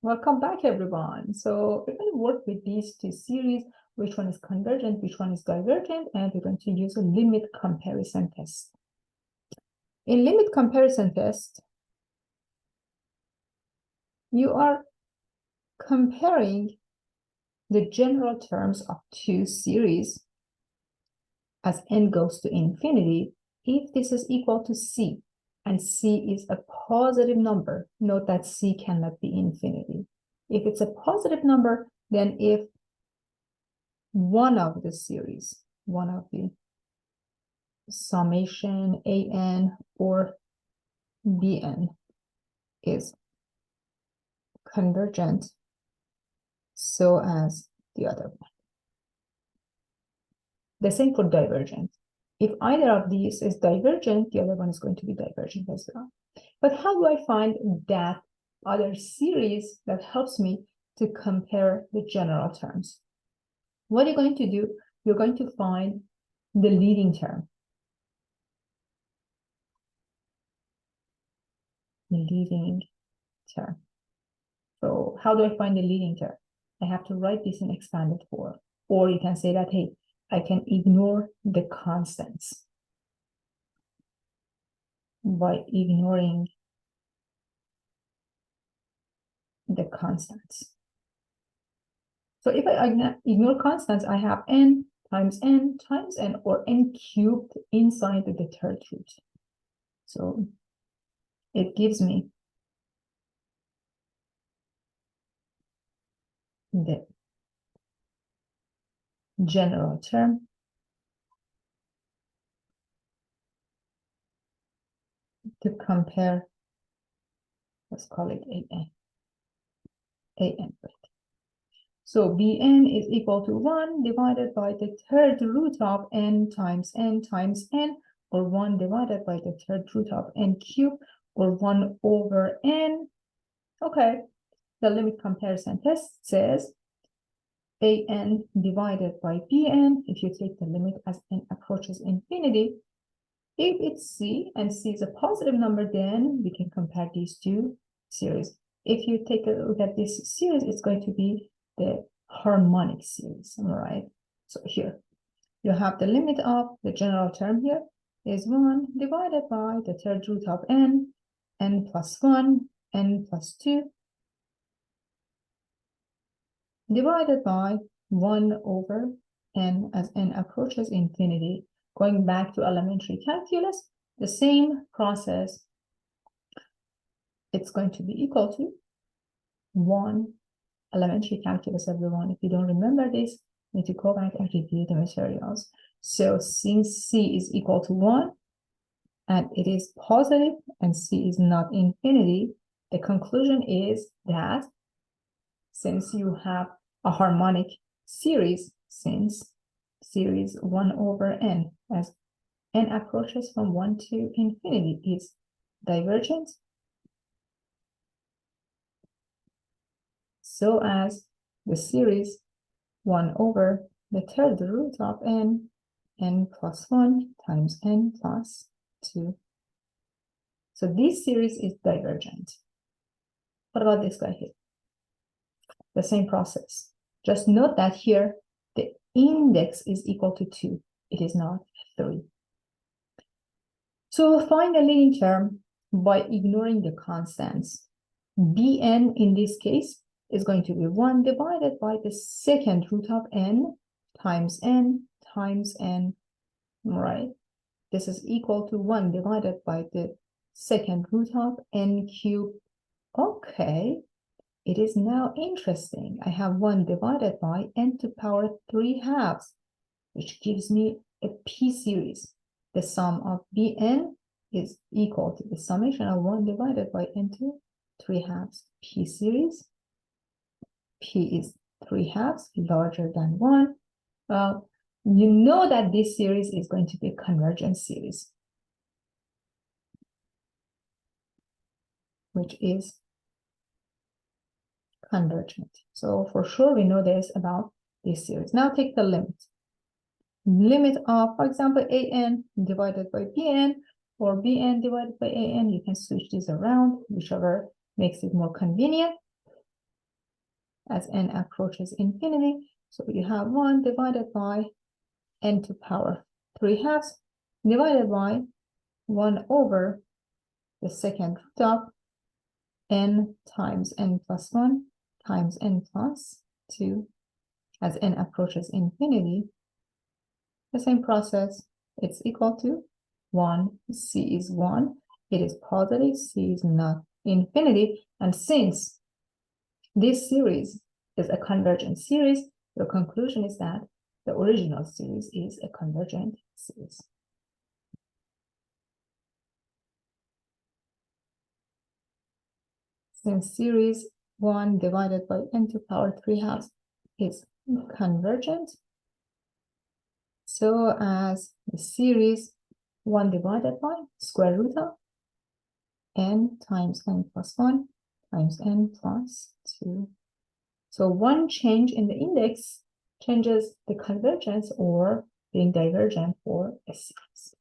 Welcome back, everyone. So we're going to work with these two series, which one is convergent, which one is divergent, and we're going to use a limit comparison test. In limit comparison test, you are comparing the general terms of two series as n goes to infinity if this is equal to c, and c is a positive number. Note that c cannot be infinity. If it's a positive number, then if one of the series, one of the summation an or bn is convergent, so as the other one. The same for divergent. If either of these is divergent, the other one is going to be divergent as well. But how do I find that other series that helps me to compare the general terms? What you're going to do, you're going to find the leading term. The leading term. So how do I find the leading term? I have to write this in expanded form. Or you can say that, hey, I can ignore the constants by ignoring the constants. So if I ignore constants, I have n times n times n, or n cubed inside the third root. So it gives me the general term to compare, let's call it an with. So bn is equal to 1 divided by the third root of n times n times n, or 1 divided by the third root of n cubed, or 1 over n. Okay, the limit comparison test says an divided by bn, if you take the limit as n approaches infinity, if it's c and c is a positive number, then we can compare these two series. If you take a look at this series, it's going to be the harmonic series, all right? So here, you have the limit of the general term here is 1 divided by the third root of n plus 1, n plus 2, divided by 1 over n as n approaches infinity. Going back to elementary calculus, the same process, it's going to be equal to 1 elementary calculus, everyone. If you don't remember this, you need to go back and review the materials. So since c is equal to 1, and it is positive, and c is not infinity, the conclusion is that since you have a harmonic series, since series 1 over n as n approaches from 1 to infinity is divergent, so as the series 1 over the third root of n plus 1 times n plus 2. So this series is divergent. What about this guy here? The same process. Just note that here the index is equal to 2. It is not 3. So find the leading term by ignoring the constants. bn in this case is going to be 1 divided by the second root of n times n times n, right? This is equal to 1 divided by the second root of n cubed. Okay, it is now interesting. I have 1 divided by n to the power 3/2, which gives me a p series. The sum of bn is equal to the summation of 1 divided by n to 3/2 p series. P is 3/2, larger than 1. Well, you know that this series is going to be a convergent series, which is convergent. So for sure, we know this about this series. Now take the limit. Limit of, for example, an divided by bn, or bn divided by an. You can switch these around, whichever makes it more convenient. as n approaches infinity. So you have 1 divided by n to power 3/2 divided by 1 over the second root of n times n plus 1 times n plus 2 as n approaches infinity. The same process, it's equal to 1. C is 1. It is positive. C is not infinity. And since this series is a convergent series, the conclusion is that the original series is a convergent series. Since series 1 divided by n to power 3/2 is convergent, so as the series 1 divided by square root of n times n plus 1 times n plus 2. So one change in the index changes the convergence or being divergent for a series.